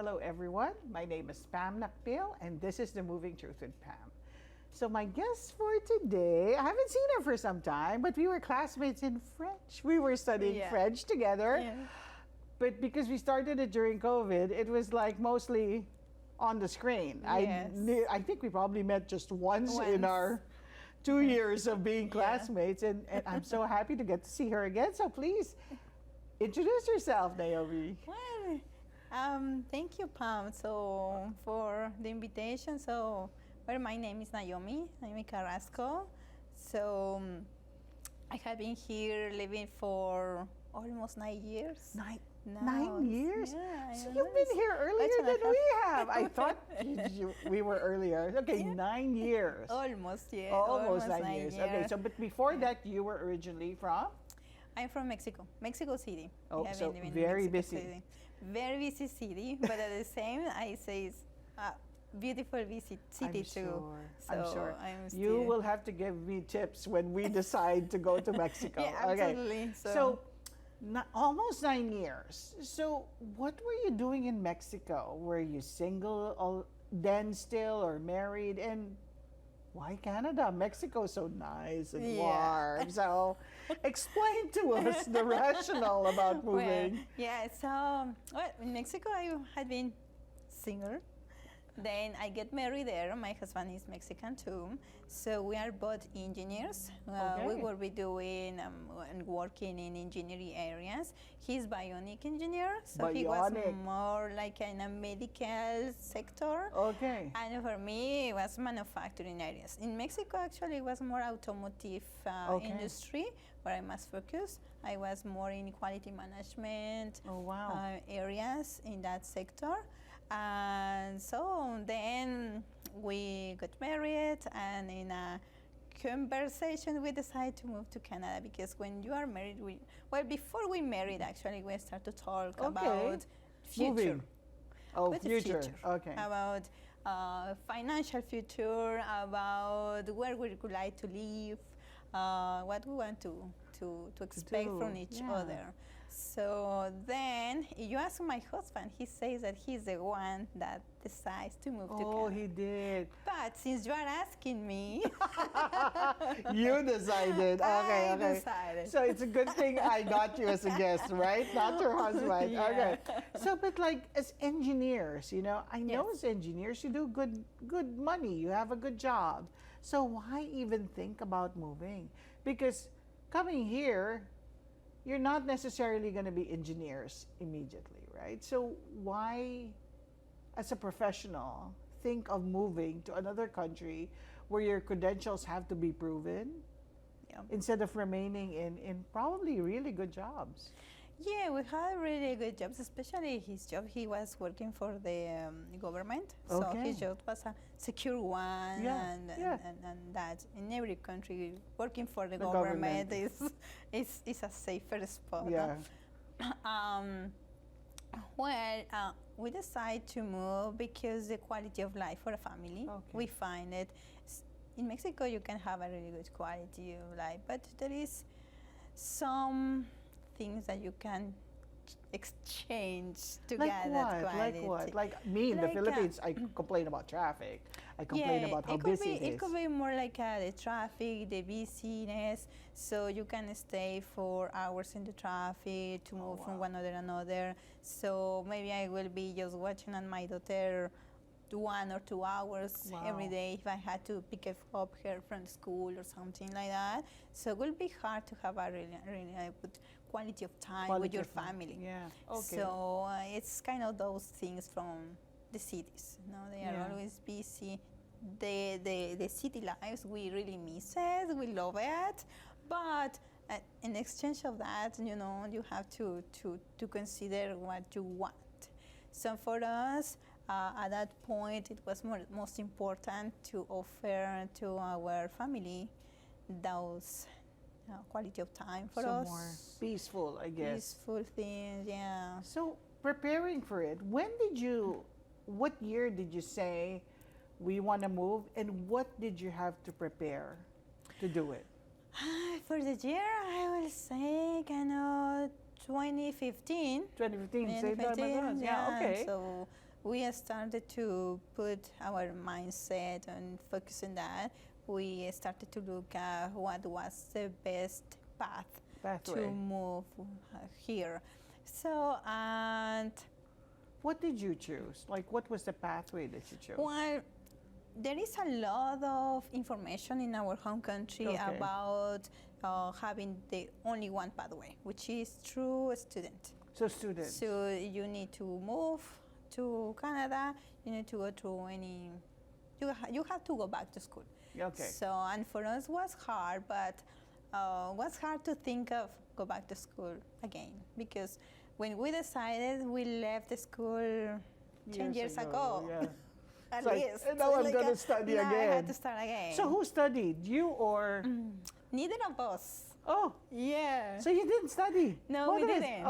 Hello everyone, my name is Pam Nacpil and this is The Moving Truth with Pam. So my guest for today, I haven't seen her for some time, but we were classmates in French. We were studying French together. Yeah. But because we started it during COVID, it was like mostly on the screen. Yes. I think we probably met just once in our 2 years of being classmates, and I'm so happy to get to see her again. So please, introduce yourself, Nai-Omi. Well, thank you, Pam, for the invitation. My name is Nai-Omi Carrasco. I have been here living for almost 9 years. 9 years? Yeah, so you've been here earlier than we have. I thought we were earlier. Okay, 9 years. Almost, yeah. Almost 9 years. Okay, so but before that, you were originally from? I'm from Mexico, Mexico City. Oh, so very busy. City. Very busy city, but at the same, I say it's a beautiful city too. I'm sure. You will have to give me tips when we decide to go to Mexico. Yeah, absolutely. Okay. So almost 9 years. So what were you doing in Mexico? Were you single then still or married? And why Canada? Mexico's so nice and warm. So explain to us the rationale about moving. In Mexico I had been single. Then I get married there. My husband is Mexican too. So we are both engineers. We will be doing and working in engineering areas. He's bionic engineer, so he was more like in a medical sector. Okay. And for me, it was manufacturing areas. In Mexico, actually, it was more automotive industry where I must focus. I was more in quality management areas in that sector. And so then we got married, and in a conversation we decided to move to Canada, because when you are married, before we married actually, we start to talk about future. Moving. Future. Okay. About financial future, about where we would like to live, what we want to expect from each other. So then, you ask my husband, he says that he's the one that decides to move to Canada. Oh, he did. But since you are asking me, you decided. I decided. So it's a good thing I got you as a guest, right? Not your husband. Okay. So, but like as engineers, I know as engineers you do good money. You have a good job. So why even think about moving? Because coming here, you're not necessarily going to be engineers immediately, right? So why, as a professional, think of moving to another country where your credentials have to be proven instead of remaining in probably really good jobs? Yeah, we had really good jobs, especially his job. He was working for the government, so his job was a secure one, and that in every country, working for the government is a safer spot. Yeah. We decided to move because the quality of life for a family, we find it. In Mexico, you can have a really good quality of life, but there is some things that you can exchange to get that quality. Like what? Like me in the Philippines, I complain about traffic. I complain about how busy it is. It could be more like the traffic, the busyness. So you can stay for hours in the traffic to move from one to another. So maybe I will be just watching on my daughter 1 or 2 hours every day if I had to pick up her from school or something like that. So it will be hard to have a really good quality of time with your family. Yeah. Okay. So it's kind of those things from the cities. They are always busy. The city lives, we really miss it. We love it, but in exchange of that, you have to consider what you want. So for us, at that point, it was most important to offer to our family those quality of time for us. More peaceful, I guess. Peaceful things, yeah. So preparing for it, what year did you say we want to move, and what did you have to prepare to do it? For the year, I will say kind of 2015. 2015, same time as us. Yeah, okay. So we started to put our mindset and focus on that. We started to look at what was the best Pathway. to move here. So, and What did you choose? Like, what was the pathway that you chose? well, there is a lot of information in our home country Okay. about having the only one pathway, which is through a student. So students. So you need to move to Canada. You need to go to any. You have to go back to school. Okay. So and for us was hard, but was hard to think of go back to school again because when we decided we left the school 10 years ago. Yeah. At It's like, least. and now I'm Like gonna study now I again. had to start again. So who studied? You or? Neither of us. Oh, Yeah. so you didn't study? No, we Both of us? didn't.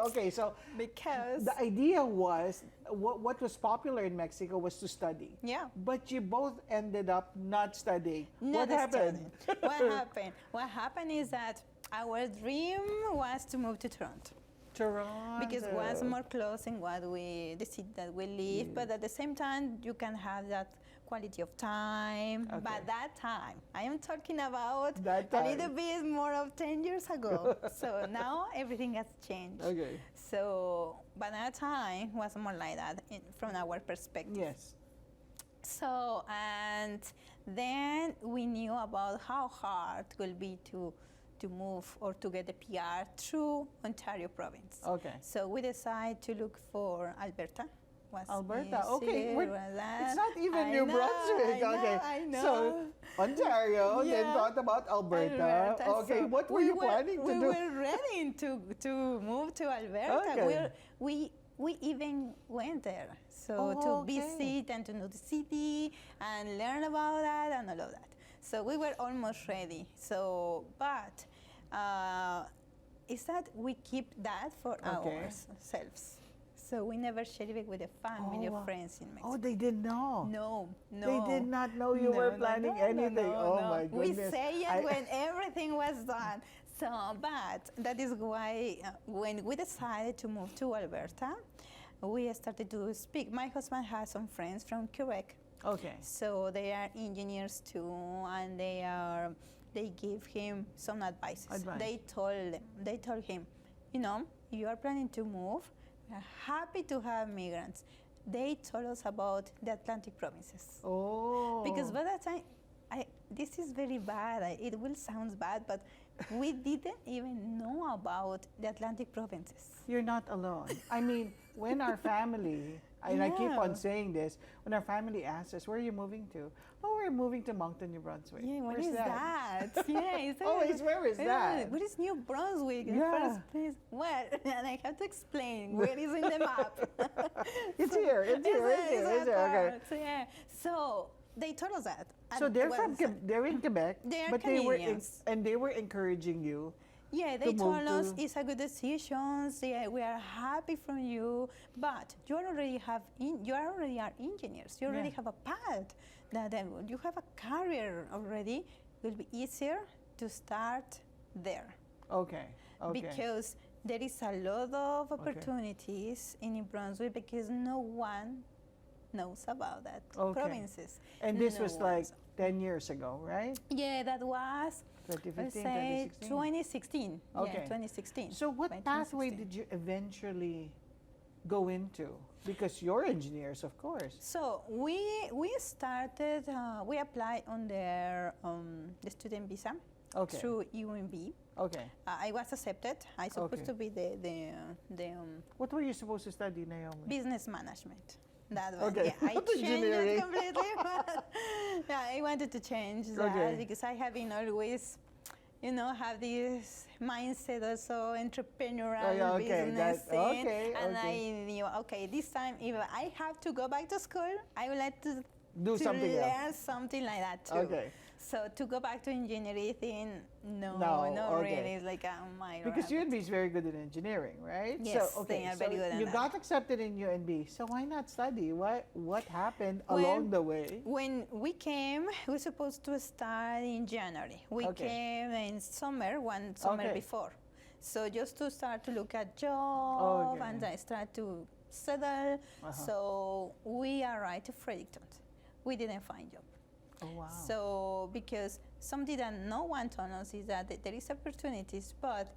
Okay. So Because the idea was what was popular in Mexico was to study. yeah. But you both ended up not studying. What Not happened? studying. What happened? What happened is that our dream was to move to Toronto. Toronto. Because it was more close in what the city that we live, but at the same time you can have that quality of time. Okay. But that time, I am talking about That a time. little bit more of 10 years ago. So now everything has changed. Okay. So, but that time was more like that from our perspective. Yes. So, and then we knew about how hard it will be to move or to get the PR through Ontario province. Okay. So we decided to look for Alberta. Alberta. Okay. It's not even I New know, Brunswick. I know, Okay. I know. So Ontario, then Yeah. thought about Alberta. Alberta. Okay. So What were you planning to we do? were ready to move to Alberta. Okay. We even went there. So Oh, to okay. visit and to know the city and learn about that and all of that. So we were almost ready. So, but is that we keep that for Okay. ourselves. So we never share it with the family Oh, or friends in Mexico. Oh, they didn't know. No, no. They did not know you were planning anything. Oh my We goodness. say it when everything was done. So, but that is why when we decided to move to Alberta, we started to speak. My husband has some friends from Quebec. Okay. So they are engineers too, and they give him some advices. Advice. They told him, you are planning to move. We are happy to have migrants. They told us about the Atlantic provinces. Oh. Because by that time, this is very bad. It will sound bad, but we didn't even know about the Atlantic provinces. You're not alone. I mean, when our family, and I keep Yeah. on saying this, when our family asks us, where are you moving to? Oh, we're moving to Moncton, New Brunswick. Yeah, what Where's is that? Yeah, is that Always, where is that? What is New Brunswick in Yeah. the first place? Where? And I have to explain where is in the map. It's here, it's here, it's here, it's here. Okay. So, yeah. So they told us that. So And they're well, from they're in Quebec, They are but Canadians. they were encouraging you. Yeah, they to told move us to- it's a good decision. Yeah, we are happy from you, but you already are engineers. You already Yeah. have a path. That you have a career already. It will be easier to start there Okay. Okay. because there is a lot of opportunities in New Brunswick because no one knows about that Okay. provinces. And this No was one. like 10 years ago, right? Yeah, that was 2015, let's say 2016. 2016. Yeah, Okay. 2016. So what By pathway 2016. did you eventually go into? Because you're engineers, of course. So we started. We applied on the student visa Okay. through UMB. Okay. I was accepted. I supposed Okay. to be the What were you supposed to study, Nai-Omi? business management. That was, Okay, yeah, I not changed engineering. it completely. But yeah, I wanted to change that Okay. because I have been always, have this mindset also entrepreneurial Oh, yeah, okay, business that- thing. okay, And okay. I knew, okay, this time if I have to go back to school, I would like to Do something else. learn something like that too. Okay. So to go back to engineering thing, no, No, not okay. really. It's like my Because UNB is very good in engineering, right? Yes, so, they are very good at you that. got accepted in UNB, so why not study? What happened Well, along the way? When we came, we were supposed to start in January. We Okay. came in one summer Okay. before. So just to start to look at job Okay. and I start to settled. So we arrived to Fredericton. We didn't find job. Oh, wow. So because something that no one told us is that there is opportunities, but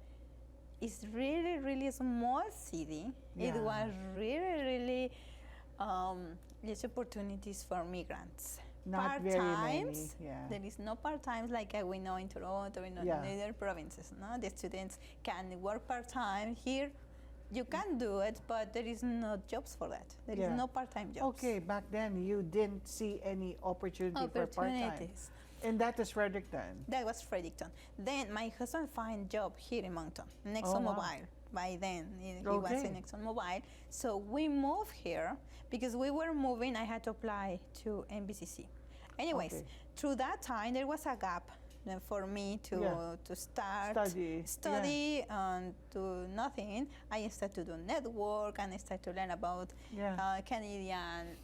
it's really, really small city. It Yeah. was really, really less opportunities for migrants. Not very many, yeah. There is no part-time like we know in Toronto, in Yeah. other provinces. No, the students can work part-time here. You can do it, but there is no jobs for that. There is Yeah. no part-time jobs. Okay, back then you didn't see any opportunity for part-time. Opportunities. And that is Fredericton. That was Fredericton. Then my husband found job here in Moncton, Oh, ExxonMobil. wow. By then, he was Okay. in ExxonMobil. So we moved here because we were moving. I had to apply to NBCC. Anyways, Okay. through that time, there was a gap for me to Yeah. to start Study, and do nothing. I started to do network and I started to learn about Yeah. Canadian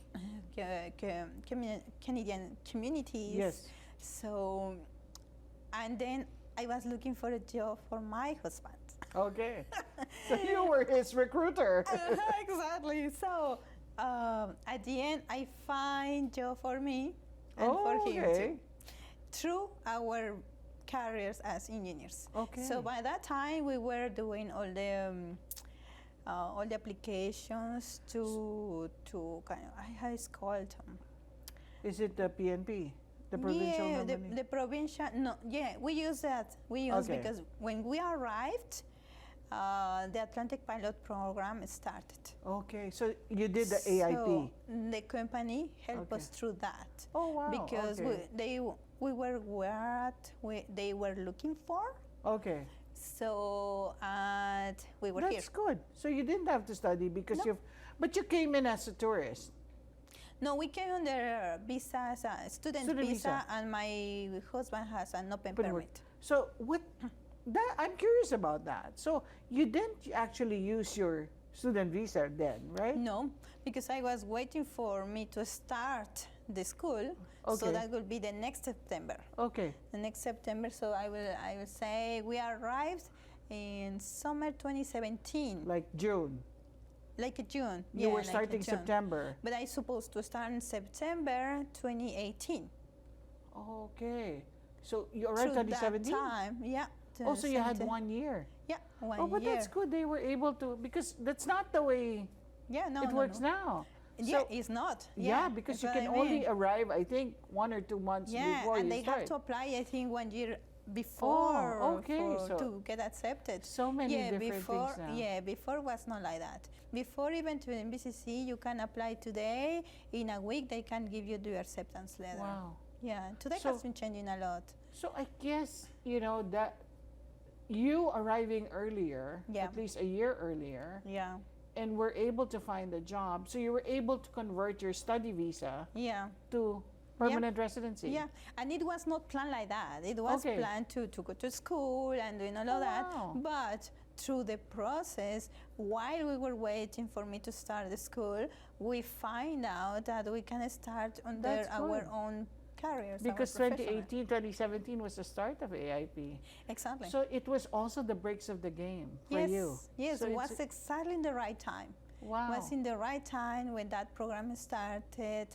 communities. Yes. So, and then I was looking for a job for my husband. Okay. So you were his recruiter. Exactly. So, at the end, I find job for me and for him okay. too, through our careers as engineers. Okay. So by that time, we were doing all the applications to kind of how it's called. Is it the PNP? The provincial Yeah, nominee? the provincial. No, yeah, we use that. We use Okay. because when we arrived, the Atlantic Pilot Program started. Okay, so you did the AIP. So the company helped Okay. us through that. Oh, wow. Because Okay. we were what they were looking for. Okay. So and we were That's here. good. So you didn't have to study because No. but you came in as a tourist. No, we came under visa, student Student visa, visa. and my husband has an open Open work. permit. So what? I'm curious about that. So you didn't actually use your student visa then, right? No, because I was waiting for me to start the school, so Okay. that will be the next September. Okay. The next September, so I will say we arrived in summer 2017, Like June. like June. You yeah, were like starting June. September. But I supposed to start in September 2018. Okay. So you arrived Through 2017? that time, yeah. Oh, so you had 2017. 1 year. Yeah, 1 Oh, but year. that's good. They were able to, because that's not the way Yeah, no, it no, works no. now. Yeah, So- it's not. Yeah, because that's you what can I only mean. arrive, I think, 1 or 2 months Yeah, before and you they start. have to apply, I think, 1 year before okay, so to get accepted. so many yeah, different before, things now. Yeah, before was not like that. Before even to NBCC, you can apply today. In a week, they can give you the acceptance letter. Wow. Yeah, today So- has been changing a lot. So I guess, that you arriving earlier, Yeah. at least a year earlier, Yeah, and were able to find a job. So you were able to convert your study visa yeah. to permanent residency. Yeah, and it was not planned like that. It was Okay. planned to go to school and doing all Oh, of that. wow. But through the process, while we were waiting for me to start the school, we find out that we can start under That's our good. own careers. our Because professional. 2018, 2017 was the start of AIP. Exactly. So it was also the breaks of the game for yes, you. yes, So it it's- was exactly in the right time. Wow. Was in the right time when that program started.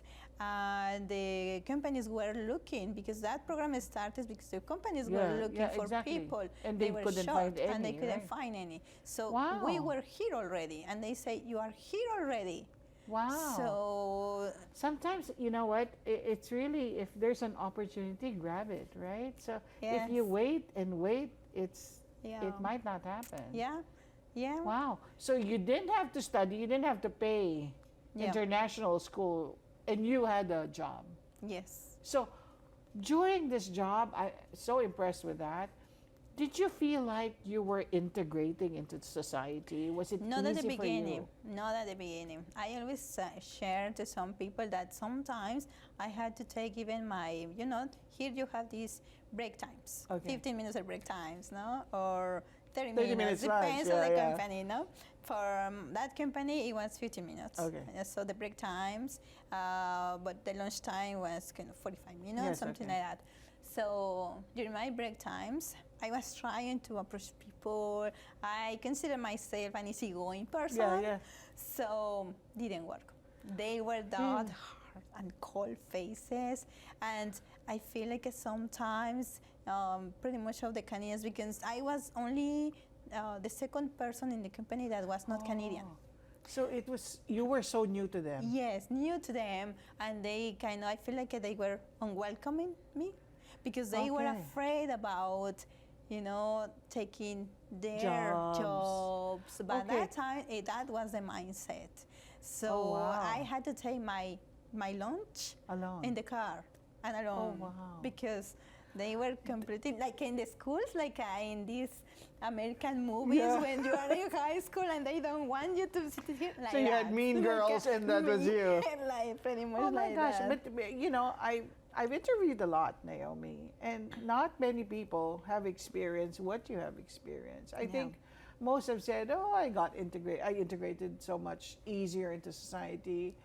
The companies were looking because that program started because the companies Yeah, were looking yeah, for exactly. people. And they were couldn't short find and they any, couldn't right? find any. So Wow. we were here already, and they say you are here already. Wow. So Sometimes, you know what? It's really, if there's an opportunity, grab it, right? So if you Yes. wait and wait, yeah, it might not happen. yeah, yeah. Wow. So you didn't have to study, you didn't have to pay Yeah. international school, and you had a job. Yes. So during this job, I'm so impressed with that. Did you feel like you were integrating into society? Was it Not easy at the for beginning. you? Not at the beginning. I always share to some people that sometimes I had to take even my, here you have these break times. Okay. 15 minutes of break times, no? Or 30 30 minutes. minutes lunch, Depends yeah, on the yeah. company, no? For that company, it was 15 minutes. Okay. So the break times, but the lunch time was kind of 45 minutes, Yes, something okay. like that. So during my break times, I was trying to approach people. I consider myself an easygoing person. Yeah. So didn't work. They were that hard and cold faces, and I feel like sometimes pretty much of the Canadians, because I was only the second person in the company that was not Canadian. So it was, you were so new to them. Yes, new to them, and they kind of, I feel like they were unwelcoming me because they were afraid about, taking their jobs. But that time, that was the mindset. So I had to take my lunch alone in the car and alone because they were completely like in the schools, like in these American movies when you are in high school and they don't want you to sit here. Like so you had mean girls and that was you. Like pretty much. Oh my like gosh! that. But I've interviewed a lot, Nai-Omi, and not many people have experienced what you have experienced. I think most have said, "Oh, I integrated so much easier into society."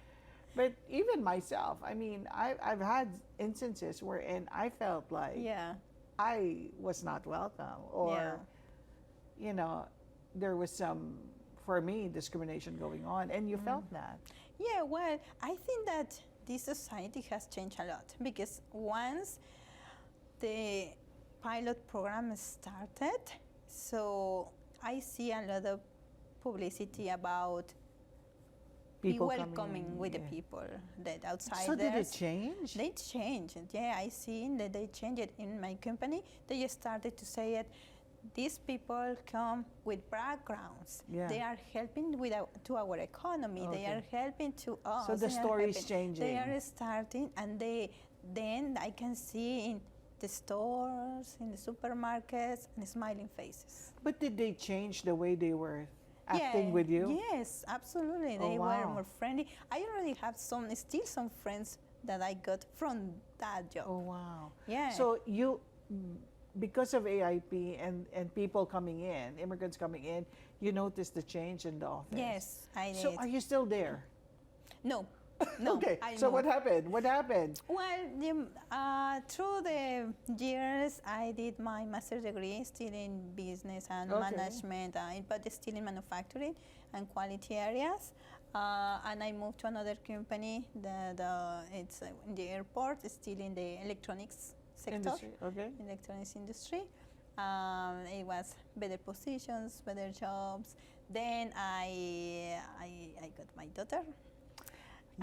But even myself, I mean, I've had instances wherein I felt like I was not welcome, or there was some, for me, discrimination going on, and you felt that. Yeah, well, I think that this society has changed a lot because once the pilot program started, so I see a lot of publicity about be welcoming with the people, that outsiders. So did it change? They changed. Yeah, I see that they changed it in my company. They started to say it. These people come with backgrounds. Yeah. They are helping to our economy. They are helping to us. So the story is changing. They are starting, and then I can see in the stores, in the supermarkets, and smiling faces. But did they change the way they were acting with you? Yes, absolutely. They were more friendly. I already have still some friends that I got from that job. Oh, wow. Yeah. So you, because of AIP and people coming in, immigrants coming in, you noticed the change in the office. Yes, I did. So are you still there? No. No. Okay. I So moved. what happened? What happened? Well, through the years, I did my master's degree still in business and management, but still in manufacturing and quality areas. And I moved to another company that it's in the airport, still in the electronics sector. Industry. Okay. Electronics industry. It was better positions, better jobs. Then I got my daughter.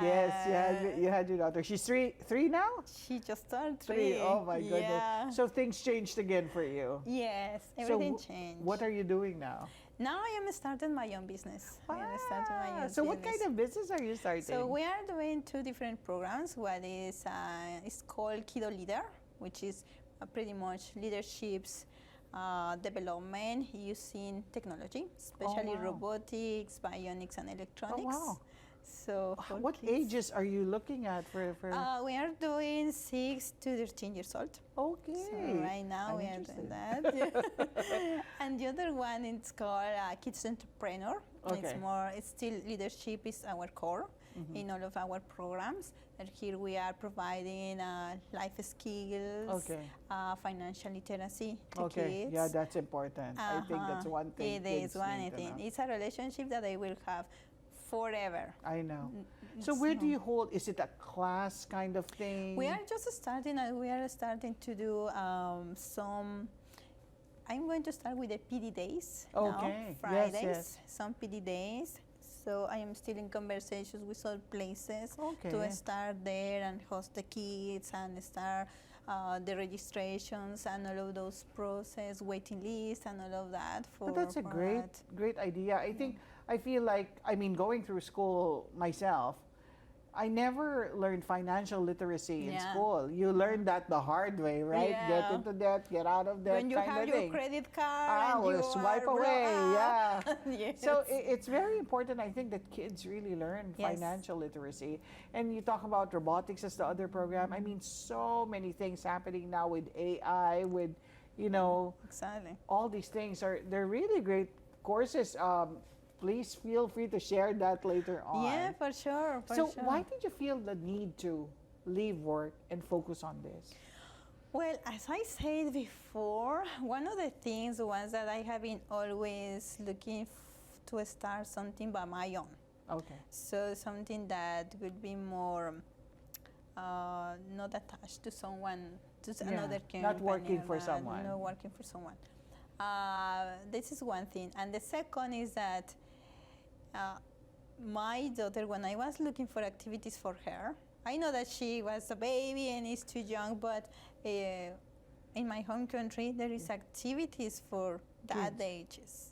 Yes, you had your daughter. She's three now? She just turned 3. Oh my goodness. Yeah. So things changed again for you. Yes, everything changed. What are you doing now? Now I am starting my own business. I am starting my own so business. what kind of business are you starting? So we are doing 2 different programs. One is it's called Kiddo Leader, which is pretty much leaderships development using technology, especially robotics, bionics, and electronics. Oh, wow. So what ages are you looking at for? We are doing 6 to 13 years old. Okay. So right now we are doing that. And the other one is called Kids Entrepreneur. Okay. It's still leadership is our core in all of our programs. And here we are providing life skills, financial literacy to kids. Yeah, that's important. I think that's one thing. It is one thing. It's a relationship that they will have forever. I know. So where do you hold? Is it a class kind of thing? We are just starting, and we are starting to do some. I'm going to start with the PD days now, Fridays, some PD days. So I am still in conversations with some places to start there and host the kids and start the registrations and all of those process, waiting lists and all of that. But that's a great idea. I feel like, going through school myself, I never learned financial literacy in school. You learn that the hard way, right? Yeah. Get into debt, get out of debt, when you kind have of your thing. credit card and you swipe are away, yeah. Yes. So it's very important, I think, that kids really learn financial literacy. And you talk about robotics as the other program. I mean, so many things happening now with AI, with, exactly. all these things they're really great courses. Please feel free to share that later on. Yeah, for sure. So why did you feel the need to leave work and focus on this? Well, as I said before, one of the things was that I have been always looking to start something by my own. Okay. So something that would be more not attached to someone, to another company. Not working for someone. Not working for someone. This is one thing. And the second is that my daughter, when I was looking for activities for her, I know that she was a baby and is too young, but in my home country, there is activities for that ages.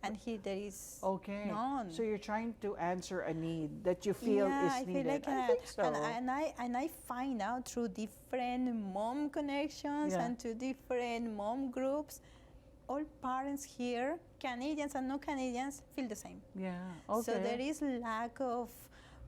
And here there is none. So you're trying to answer a need that you feel is needed. Like I think so. And I find out through different mom connections and to different mom groups, all parents here, Canadians and non-Canadians, feel the same. Yeah. Okay. So there is lack of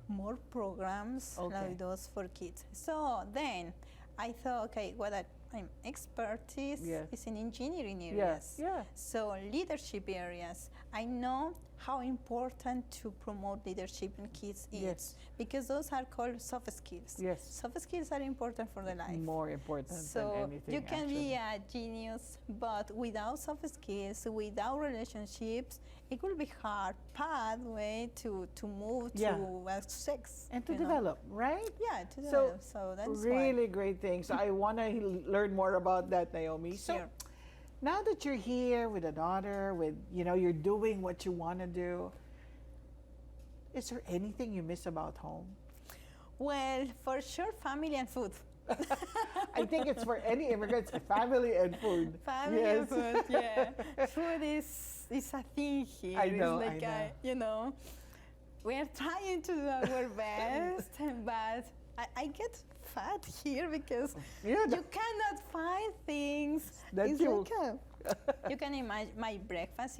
more programs like those for kids. So then I thought, okay, what I'm expertise is in engineering areas. So leadership areas. I know how important to promote leadership in kids is because those are called soft skills. Soft skills are important for the life. More important than anything. So you can be a genius, but without soft skills, without relationships, it will be hard pathway to move to sex. And to develop, right? Yeah, to develop. So that's really great things. I want to learn more about that, Nai-Omi. So now that you're here with a daughter, with you're doing what you want to do, is there anything you miss about home? Well, for sure, family and food. I think it's for any immigrants, family and food. Family and food, Food is a thing here. I know, it's like we're trying to do our best, but I get fat here because you cannot find things. You can imagine my breakfast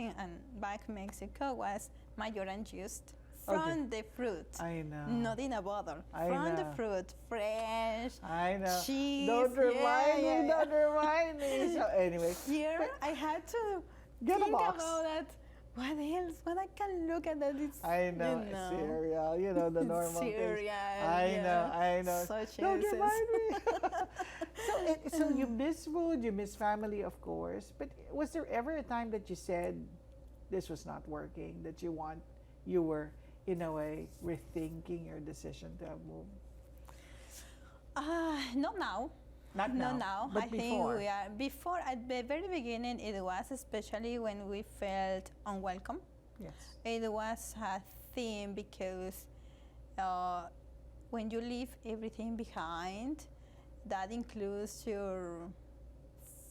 back in Mexico was mayo and juice from the fruit. I know. Not in a bottle. From the fruit, fresh. I know. Cheese. Don't remind me. Don't remind me. So anyway, here I had to get think a box. about that. What else? What I can look at that? It's, I know, cereal, the normal cereal. Things. I know. Such Don't remind me. So you miss food, you miss family, of course. But was there ever a time that you said this was not working, that you were, in a way, rethinking your decision to move? Not now. Not now. But I think we are. Before, at the very beginning, it was especially when we felt unwelcome. Yes. It was a thing because when you leave everything behind, that includes your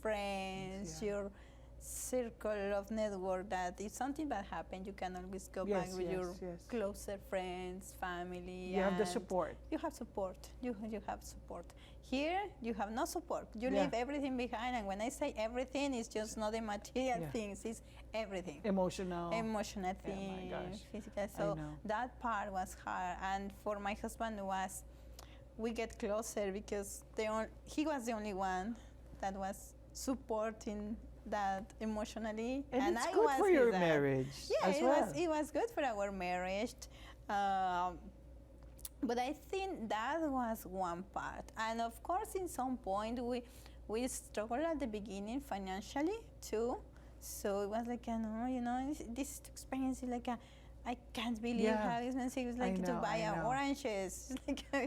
friends, your circle of network, that if something bad happens, you can always go back with your closer friends, family. You have the support. You have support. You have support. Here, you have no support. You leave everything behind, and when I say everything, it's just not the material things, it's everything. Emotional things, physical. So that part was hard, and for my husband we get closer because he was the only one that was supporting that emotionally, and it's good for your marriage. It was good for our marriage. But I think that was one part. And of course, in some point, we struggled at the beginning financially too. So it was like, this is too expensive. Like, I can't believe how expensive it's like to buy oranges.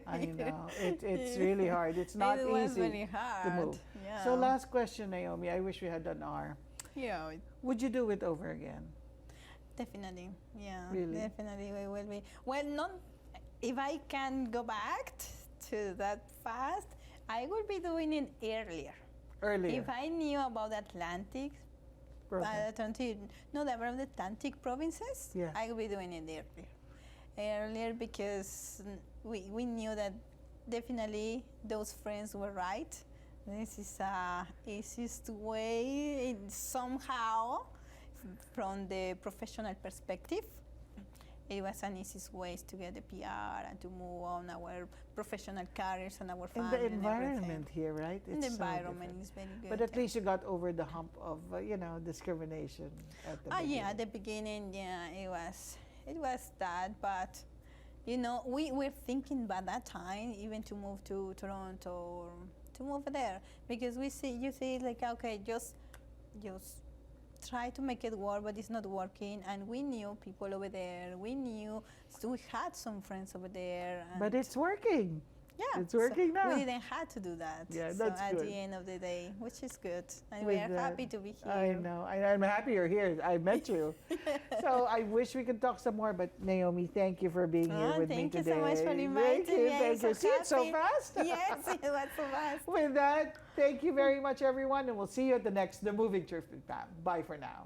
I know. It's really hard. It's not easy was very hard to move. Yeah. So last question, Nai-Omi. I wish we had done R. Yeah. Would you do it over again? Definitely. Yeah. Really? Definitely we will be. Well, not if I can go back to that fast, I would be doing it earlier. If I knew about the Atlantic, the Atlantic provinces, I would be doing it earlier because we knew that definitely those friends were right. This is the easiest way somehow from the professional perspective. It was an easiest way to get the PR and to move on our professional careers and our family. And the environment here, right? And the environment is very good. But at least you got over the hump of, discrimination at the beginning. At the beginning, it was that. But, we were thinking by that time even to move to Toronto or to move there because you see like okay, just try to make it work, but it's not working. And we knew people over there. So we had some friends over there. And But it's working. yeah, It's working now. We didn't have to do that. Yeah, so that's at good. the end of the day, which is good. And With we are that, happy to be here. I know. I'm happy you're here. I met you. So I wish we could talk some more, but Nai-Omi, thank you for being here with me today. Thank you so much for inviting me. Thank you. See, it's so fast. Yes, it was so fast. With that, thank you very much, everyone, and we'll see you at the next The Moving Truth with Pam. Bye for now.